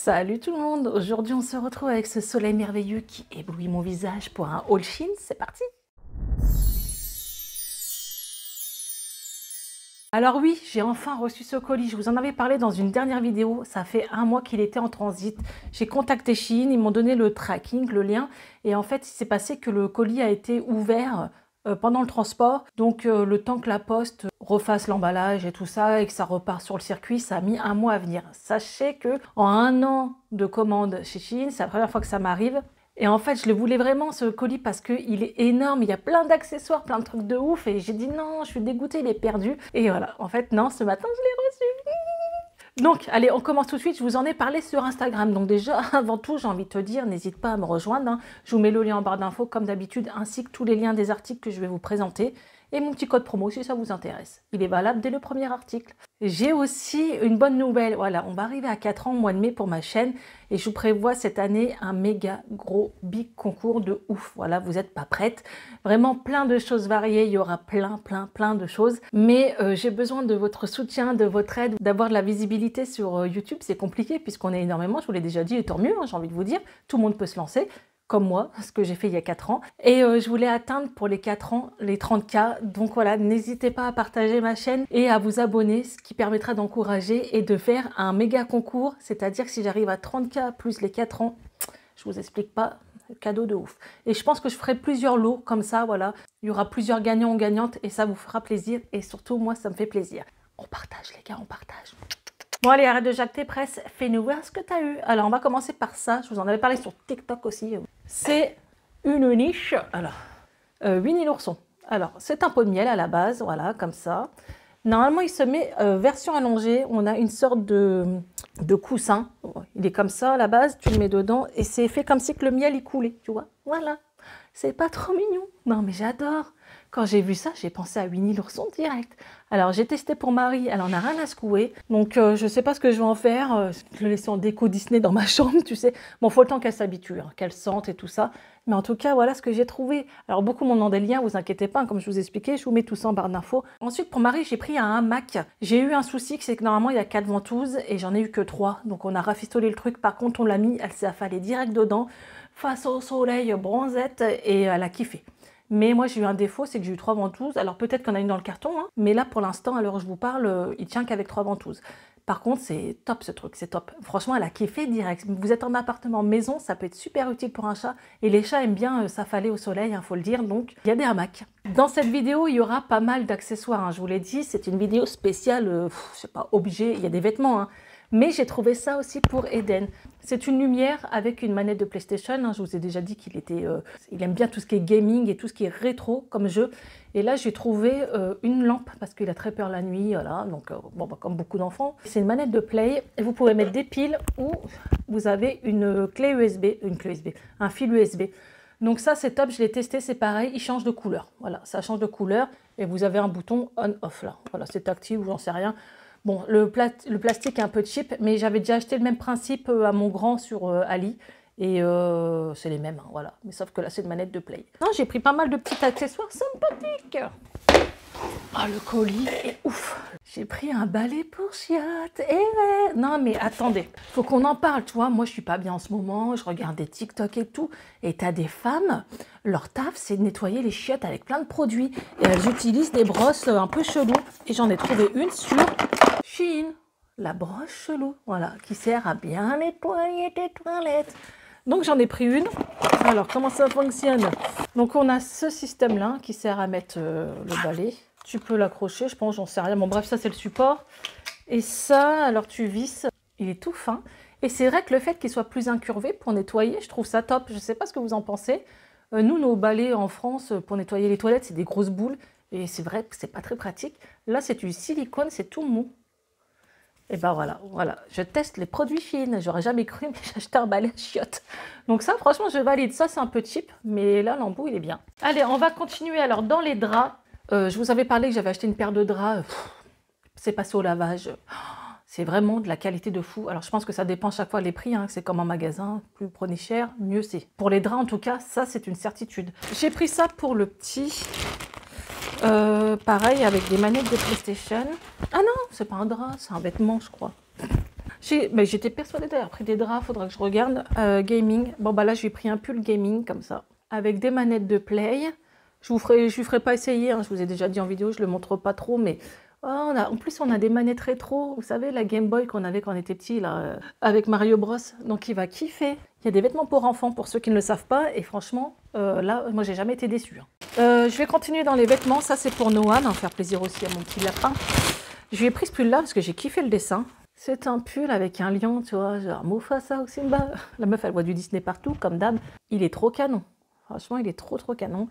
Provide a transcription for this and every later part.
Salut tout le monde, aujourd'hui on se retrouve avec ce soleil merveilleux qui éblouit mon visage pour un haul Shein, c'est parti. Alors oui, j'ai enfin reçu ce colis, je vous en avais parlé dans une dernière vidéo, ça fait un mois qu'il était en transit. J'ai contacté Shein, ils m'ont donné le tracking, le lien, et en fait il s'est passé que le colis a été ouvert pendant le transport, donc le temps que la poste refasse l'emballage et tout ça et que ça repart sur le circuit, ça a mis un mois à venir. Sachez que en un an de commande chez Shein, c'est la première fois que ça m'arrive. Et en fait, je le voulais vraiment ce colis parce qu'il est énorme, il y a plein d'accessoires, plein de trucs de ouf et j'ai dit non, je suis dégoûtée, il est perdu. Et voilà, en fait non, ce matin je l'ai reçu. Donc, allez, on commence tout de suite. Je vous en ai parlé sur Instagram. Donc déjà, avant tout, j'ai envie de te dire, n'hésite pas à me rejoindre, hein. Je vous mets le lien en barre d'infos comme d'habitude, ainsi que tous les liens des articles que je vais vous présenter. Et mon petit code promo si ça vous intéresse. Il est valable dès le premier article. J'ai aussi une bonne nouvelle. Voilà, on va arriver à 4 ans au mois de mai pour ma chaîne. Et je vous prévois cette année un méga gros big concours de ouf. Voilà, vous n'êtes pas prêtes. Vraiment plein de choses variées. Il y aura plein de choses. Mais j'ai besoin de votre soutien, de votre aide, d'avoir de la visibilité sur YouTube. C'est compliqué puisqu'on est énormément. Je vous l'ai déjà dit et tant mieux, hein, j'ai envie de vous dire. Tout le monde peut se lancer. Comme moi, ce que j'ai fait il y a 4 ans. Et je voulais atteindre pour les 4 ans les 30K. Donc voilà, n'hésitez pas à partager ma chaîne et à vous abonner, ce qui permettra d'encourager et de faire un méga concours. C'est-à-dire que si j'arrive à 30K plus les 4 ans, je vous explique pas, cadeau de ouf. Et je pense que je ferai plusieurs lots comme ça, voilà. Il y aura plusieurs gagnants ou gagnantes et ça vous fera plaisir. Et surtout, moi, ça me fait plaisir. On partage les gars, on partage. Bon allez, arrête de jacter presse, fais-nous voir ce que tu as eu. Alors on va commencer par ça, je vous en avais parlé sur TikTok aussi. C'est une niche, alors, Winnie l'ourson. Alors c'est un pot de miel à la base, voilà, comme ça. Normalement il se met version allongée, on a une sorte de coussin. Il est comme ça à la base, tu le mets dedans et c'est fait comme si que le miel il coulait, tu vois. Voilà, c'est pas trop mignon. Non mais j'adore. Quand j'ai vu ça, j'ai pensé à Winnie l'ourson direct. Alors, j'ai testé pour Marie, elle en a rien à secouer. Donc, je sais pas ce que je vais en faire. Je le laisse en déco Disney dans ma chambre, tu sais. Bon, faut le temps qu'elle s'habitue, hein, qu'elle sente et tout ça. Mais en tout cas, voilà ce que j'ai trouvé. Alors, beaucoup m'ont demandé le lien, vous inquiétez pas, comme je vous expliquais, je vous mets tout ça en barre d'infos. Ensuite, pour Marie, j'ai pris un hamac. J'ai eu un souci, c'est que normalement, il y a 4 ventouses et j'en ai eu que 3. Donc, on a rafistolé le truc. Par contre, on l'a mis, elle s'est affalée direct dedans, face au soleil, bronzette, et elle a kiffé. Mais moi, j'ai eu un défaut, c'est que j'ai eu 3 ventouses. Alors, peut-être qu'il y en a une dans le carton, hein, mais là, pour l'instant, à l'heure où je vous parle, il tient qu'avec 3 ventouses. Par contre, c'est top ce truc, c'est top. Franchement, elle a kiffé direct. Vous êtes en appartement maison, ça peut être super utile pour un chat. Et les chats aiment bien s'affaler au soleil, hein, faut le dire. Donc, il y a des hamacs. Dans cette vidéo, il y aura pas mal d'accessoires, hein, je vous l'ai dit. C'est une vidéo spéciale, je sais pas, objet. Il y a des vêtements, hein. Mais j'ai trouvé ça aussi pour Eden. C'est une lumière avec une manette de PlayStation. Hein. Je vous ai déjà dit qu'il il aime bien tout ce qui est gaming et tout ce qui est rétro comme jeu. Et là, j'ai trouvé une lampe parce qu'il a très peur la nuit. Voilà. Donc, bon, bah, comme beaucoup d'enfants. C'est une manette de Play et vous pouvez mettre des piles ou vous avez une clé USB, un fil USB. Donc ça, c'est top. Je l'ai testé, c'est pareil. Il change de couleur. Voilà, ça change de couleur et vous avez un bouton on-off là. Voilà, c'est tactile ou j'en sais rien. Bon, le plastique est un peu cheap, mais j'avais déjà acheté le même principe à mon grand sur Ali. Et c'est les mêmes, hein, voilà. Mais sauf que là, c'est une manette de Play. Non, j'ai pris pas mal de petits accessoires sympathiques. Ah, le colis est ouf. J'ai pris un balai pour chiottes. Et ouais. Non, mais attendez, faut qu'on en parle, tu vois. Moi, je suis pas bien en ce moment. Je regarde des TikTok et tout. Et t'as des femmes, leur taf, c'est de nettoyer les chiottes avec plein de produits. Et elles utilisent des brosses un peu cheloues. Et j'en ai trouvé une sur Shein, la brosse chelou, voilà, qui sert à bien nettoyer tes toilettes. Donc j'en ai pris une. Alors comment ça fonctionne? Donc on a ce système-là qui sert à mettre le balai. Tu peux l'accrocher, je pense, j'en sais rien. Bon bref, ça c'est le support. Et ça, alors tu visses, il est tout fin. Et c'est vrai que le fait qu'il soit plus incurvé pour nettoyer, je trouve ça top. Je ne sais pas ce que vous en pensez. Nous, nos balais en France, pour nettoyer les toilettes, c'est des grosses boules. Et c'est vrai que c'est pas très pratique. Là, c'est du silicone, c'est tout mou. Et ben voilà, je teste les produits Shein. J'aurais jamais cru, mais j'ai acheté un balai à chiottes. Donc ça, franchement, je valide. Ça, c'est un peu cheap, mais là, l'embout, il est bien. Allez, on va continuer. Alors, dans les draps, je vous avais parlé que j'avais acheté une paire de draps. C'est passé au lavage. C'est vraiment de la qualité de fou. Alors, je pense que ça dépend chaque fois les prix. Hein, c'est comme en magasin. Plus vous prenez cher, mieux c'est. Pour les draps, en tout cas, ça, c'est une certitude. J'ai pris ça pour le petit. Pareil, avec des manettes de PlayStation. Ah non, c'est pas un drap, c'est un vêtement, je crois. J'étais persuadée d'avoir pris des draps, faudra que je regarde. Gaming. Bon, bah là, je lui ai pris un pull gaming comme ça, avec des manettes de play. Je lui ferai pas essayer, hein, je vous ai déjà dit en vidéo, je le montre pas trop, mais oh, en plus, on a des manettes rétro. Vous savez, la Game Boy qu'on avait quand on était petit, là, avec Mario Bros. Donc, il va kiffer. Il y a des vêtements pour enfants, pour ceux qui ne le savent pas. Et franchement, là, moi, j'ai jamais été déçue. Je vais continuer dans les vêtements. Ça, c'est pour Noam, hein, faire plaisir aussi à mon petit lapin. Je lui ai pris ce pull-là parce que j'ai kiffé le dessin. C'est un pull avec un lion, tu vois, genre Mufasa ou Simba. La meuf, elle voit du Disney partout, comme d'hab. Il est trop canon. Franchement, il est trop canon.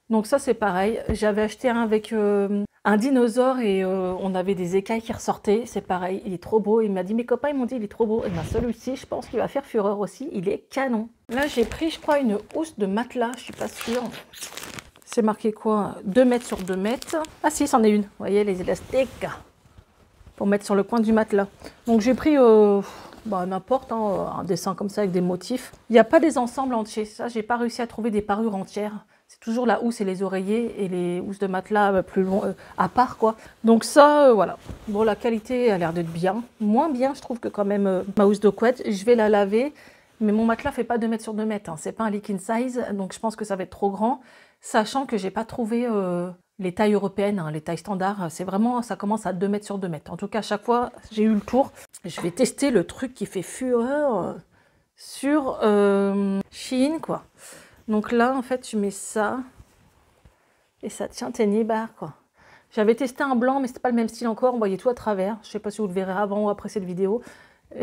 Donc ça, c'est pareil. J'avais acheté un avec un dinosaure et on avait des écailles qui ressortaient. C'est pareil, il est trop beau. Il m'a dit, mes copains, ils m'ont dit, il est trop beau. Et bien celui-ci, je pense qu'il va faire fureur aussi. Il est canon. Là, j'ai pris, je crois, une housse de matelas. Je suis pas sûre. C'est marqué quoi? 2 mètres sur 2 mètres. Ah si, c'en est une. Vous voyez, les élastiques. Pour mettre sur le coin du matelas. Donc j'ai pris n'importe, hein, un dessin comme ça avec des motifs. Il n'y a pas des ensembles entiers. Ça, j'ai pas réussi à trouver des parures entières. C'est toujours la housse et les oreillers et les housses de matelas plus longs à part, quoi. Donc ça, voilà. Bon, la qualité a l'air d'être bien. Moins bien, je trouve, que quand même ma housse de couette. Je vais la laver, mais mon matelas fait pas 2 mètres sur 2 mètres. Hein. C'est pas un liquid size, donc je pense que ça va être trop grand. Sachant que j'ai pas trouvé les tailles européennes, hein, les tailles standards. C'est vraiment, ça commence à 2 mètres sur 2 mètres. En tout cas, à chaque fois, j'ai eu le tour. Je vais tester le truc qui fait fureur sur Shein, quoi. Donc là, en fait, tu mets ça et ça tient tes nibards, quoi. J'avais testé un blanc, mais c'était pas le même style encore. On voyait tout à travers. Je sais pas si vous le verrez avant ou après cette vidéo.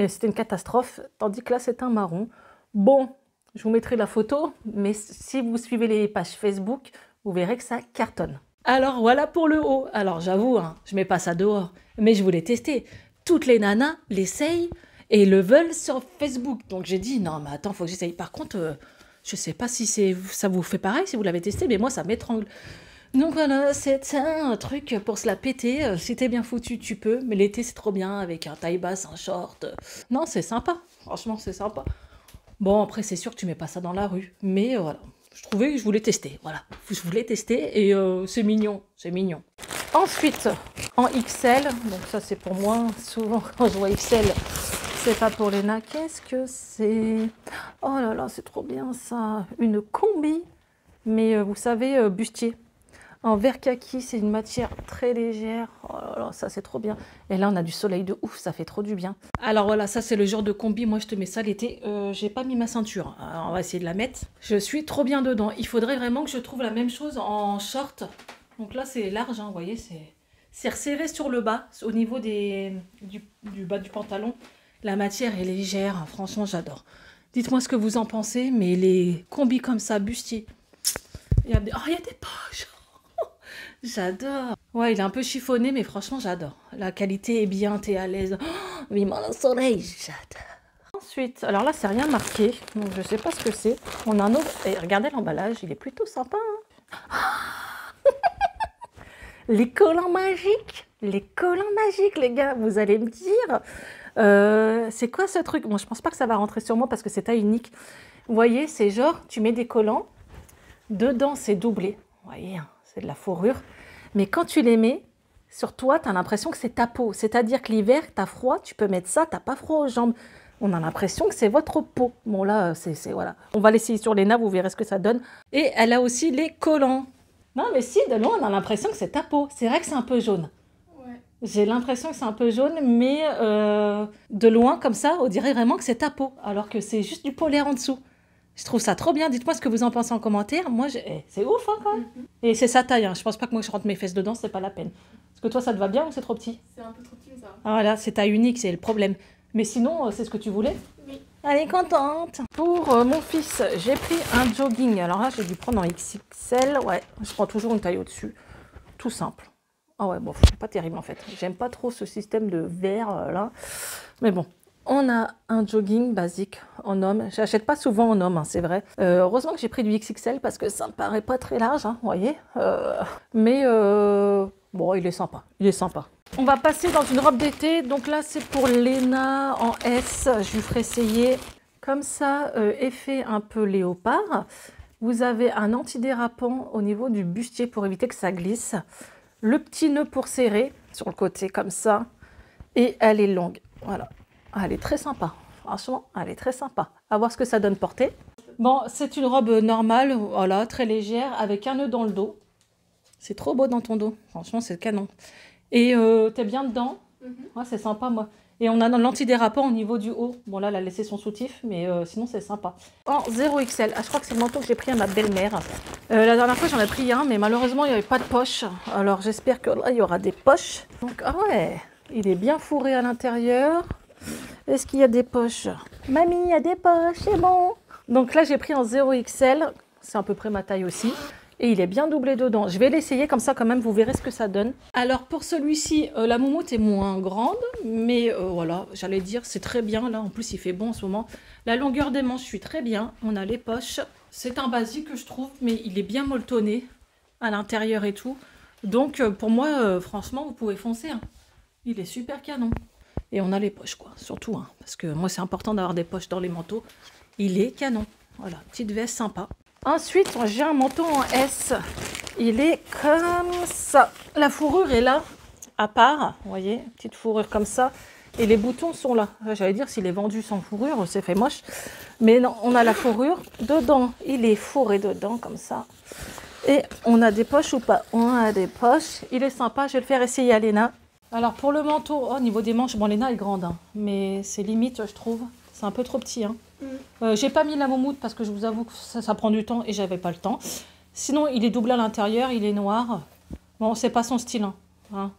C'était une catastrophe. Tandis que là, c'est un marron. Bon, je vous mettrai la photo, mais si vous suivez les pages Facebook, vous verrez que ça cartonne. Alors voilà pour le haut. Alors j'avoue, hein, je mets pas ça dehors, mais je voulais tester. Toutes les nanas l'essayent et le veulent sur Facebook. Donc j'ai dit, non, mais attends, faut que j'essaye. Par contre... je sais pas si ça vous fait pareil, si vous l'avez testé, mais moi, ça m'étrangle. Donc voilà, c'est un truc pour se la péter. Si t'es bien foutu, tu peux. Mais l'été, c'est trop bien avec un taille basse, un short. Non, c'est sympa. Franchement, c'est sympa. Bon, après, c'est sûr que tu mets pas ça dans la rue. Mais voilà, je trouvais que je voulais tester. Voilà, je voulais tester et c'est mignon. C'est mignon. Ensuite, en XL, donc ça, c'est pour moi. Souvent, quand je vois XL... c'est pas pour Léna. Qu'est-ce que c'est? Oh là là, c'est trop bien ça. Une combi, mais vous savez, bustier. En vert kaki, c'est une matière très légère. Oh là là, ça c'est trop bien. Et là, on a du soleil de ouf, ça fait trop du bien. Alors voilà, ça c'est le genre de combi. Moi, je te mets ça l'été. J'ai pas mis ma ceinture. Alors, on va essayer de la mettre. Je suis trop bien dedans. Il faudrait vraiment que je trouve la même chose en short. Donc là, c'est large, hein, vous voyez, c'est resserré sur le bas, au niveau du bas du pantalon. La matière est légère, franchement j'adore. Dites-moi ce que vous en pensez, mais les combis comme ça, bustier. Il y a des poches. J'adore. Ouais, il est un peu chiffonné, mais franchement j'adore. La qualité est bien, t'es à l'aise. Oh, vivement le soleil, j'adore. Ensuite, alors là c'est rien marqué, donc je sais pas ce que c'est. On a un autre, et regardez l'emballage, il est plutôt sympa. Hein. Les collants magiques. Les collants magiques, les gars, vous allez me dire... c'est quoi ce truc? Bon, je pense pas que ça va rentrer sur moi parce que c'est taille unique. Vous voyez, c'est genre, tu mets des collants, dedans c'est doublé. Vous voyez, hein, c'est de la fourrure. Mais quand tu les mets sur toi, tu as l'impression que c'est ta peau. C'est-à-dire que l'hiver, tu as froid, tu peux mettre ça, tu n'as pas froid aux jambes. On a l'impression que c'est votre peau. Bon là, voilà. On va l'essayer sur Léna, vous verrez ce que ça donne. Et elle a aussi les collants. Non mais si, de loin, on a l'impression que c'est ta peau. C'est vrai que c'est un peu jaune. J'ai l'impression que c'est un peu jaune, mais de loin, comme ça, on dirait vraiment que c'est ta peau, alors que c'est juste du polaire en dessous. Je trouve ça trop bien. Dites-moi ce que vous en pensez en commentaire. Moi, c'est ouf, hein, quand même. Et c'est sa taille. Hein. Je pense pas que moi, je rentre mes fesses dedans, c'est pas la peine. Est-ce que toi, ça te va bien ou c'est trop petit? C'est un peu trop petit, mais ça va. Ah, voilà, c'est taille unique, c'est le problème. Mais sinon, c'est ce que tu voulais? Oui. Elle est contente. Pour mon fils, j'ai pris un jogging. Alors là, j'ai dû prendre en XXL. Ouais, je prends toujours une taille au-dessus. Tout simple. Ah ouais, bon, c'est pas terrible en fait. J'aime pas trop ce système de verre là. Mais bon, on a un jogging basique en homme. J'achète pas souvent en homme, hein, c'est vrai. Heureusement que j'ai pris du XXL parce que ça me paraît pas très large, hein, vous voyez. Mais bon, il est sympa. Il est sympa. On va passer dans une robe d'été. Donc là, c'est pour Léna en S. Je lui ferai essayer. Comme ça, effet un peu léopard. Vous avez un antidérapant au niveau du bustier pour éviter que ça glisse. Le petit nœud pour serrer sur le côté comme ça. Et elle est longue. Voilà. Elle est très sympa. Franchement, elle est très sympa. À voir ce que ça donne portée. Bon, c'est une robe normale, voilà, très légère, avec un nœud dans le dos. C'est trop beau dans ton dos. Franchement, c'est canon. Et t'es bien dedans. Ouais, c'est sympa, moi. Et on a l'antidérapant au niveau du haut. Bon, là, elle a laissé son soutif, mais sinon, c'est sympa. En 0XL. Ah, je crois que c'est le manteau que j'ai pris à ma belle-mère. La dernière fois, j'en ai pris un, mais malheureusement, il n'y avait pas de poche. Alors, j'espère que là, il y aura des poches. Donc, ah ouais, il est bien fourré à l'intérieur. Est-ce qu'il y a des poches? Mamie, il y a des poches, c'est bon. Donc là, j'ai pris en 0XL. C'est à peu près ma taille aussi. Et il est bien doublé dedans. Je vais l'essayer comme ça quand même, vous verrez ce que ça donne. Alors pour celui-ci, la moumoute est moins grande, mais voilà, j'allais dire, c'est très bien. Là, en plus, il fait bon en ce moment. La longueur des manches suit très bien. On a les poches. C'est un basique que je trouve, mais il est bien molletonné à l'intérieur et tout. Donc pour moi, franchement, vous pouvez foncer. Hein. Il est super canon. Et on a les poches, quoi, surtout. Hein, parce que moi, c'est important d'avoir des poches dans les manteaux. Il est canon. Voilà, petite veste sympa. Ensuite, j'ai un manteau en S. Il est comme ça. La fourrure est là, à part. Vous voyez, petite fourrure comme ça. Et les boutons sont là. J'allais dire, s'il est vendu sans fourrure, c'est fait moche. Mais non, on a la fourrure dedans. Il est fourré dedans, comme ça. Et on a des poches ou pas? On a des poches. Il est sympa. Je vais le faire essayer à Léna. Alors, pour le manteau, au niveau des manches, bon, Léna est grande. Hein, mais c'est limite, je trouve. C'est un peu trop petit. Hein. J'ai pas mis la moumoute parce que je vous avoue que ça prend du temps et j'avais pas le temps. Sinon, il est doublé à l'intérieur, il est noir. Bon, c'est pas son style. Hein.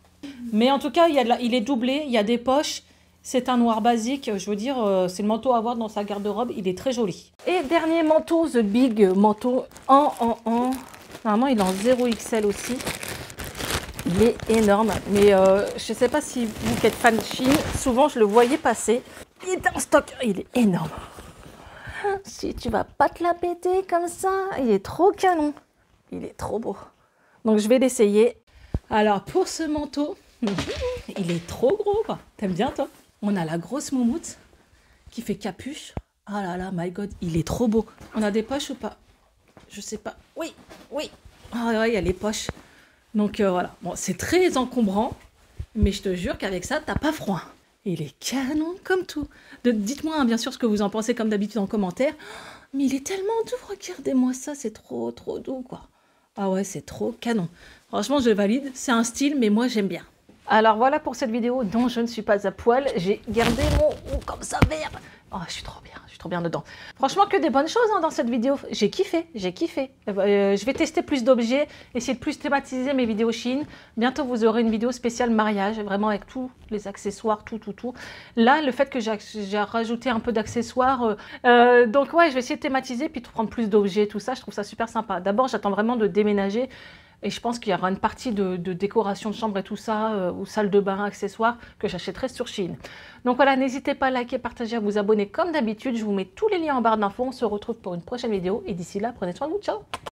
Mais en tout cas, il est doublé, il y a des poches. C'est un noir basique. Je veux dire, c'est le manteau à avoir dans sa garde-robe. Il est très joli. Et dernier manteau, The Big manteau en. Normalement, il est en 0XL aussi. Il est énorme. Mais je sais pas si vous qui êtes fan de Shein, souvent je le voyais passer. Il est en stock. Il est énorme. Si tu vas pas te la péter comme ça, il est trop canon. Il est trop beau. Donc je vais l'essayer. Alors pour ce manteau, il est trop gros quoi. T'aimes bien toi? On a la grosse moumoute qui fait capuche. Ah là là, my god, il est trop beau. On a des poches ou pas? Je sais pas. Oui, oui. Ah ouais, il y a les poches. Donc voilà. Bon, c'est très encombrant, mais je te jure qu'avec ça, t'as pas froid. Il est canon comme tout. Dites-moi hein, bien sûr ce que vous en pensez comme d'habitude en commentaire. Mais il est tellement doux, regardez-moi ça, c'est trop doux quoi. Ah ouais, c'est trop canon. Franchement, je valide, c'est un style, mais moi j'aime bien. Alors voilà pour cette vidéo dont je ne suis pas à poil. J'ai gardé mon comme ça vert. Oh, je suis trop bien dedans. Franchement, que des bonnes choses hein, dans cette vidéo. J'ai kiffé. Je vais tester plus d'objets, essayer de plus thématiser mes vidéos Shein. Bientôt, vous aurez une vidéo spéciale mariage, vraiment avec tous les accessoires, tout. Là, le fait que j'ai rajouté un peu d'accessoires, donc ouais, je vais essayer de thématiser, puis de prendre plus d'objets, tout ça, je trouve ça super sympa. D'abord, j'attends vraiment de déménager. Et je pense qu'il y aura une partie de décoration de chambre et tout ça, ou salle de bain, accessoires, que j'achèterai sur Shein. Donc voilà, n'hésitez pas à liker, partager, à vous abonner comme d'habitude. Je vous mets tous les liens en barre d'infos. On se retrouve pour une prochaine vidéo. Et d'ici là, prenez soin de vous. Ciao!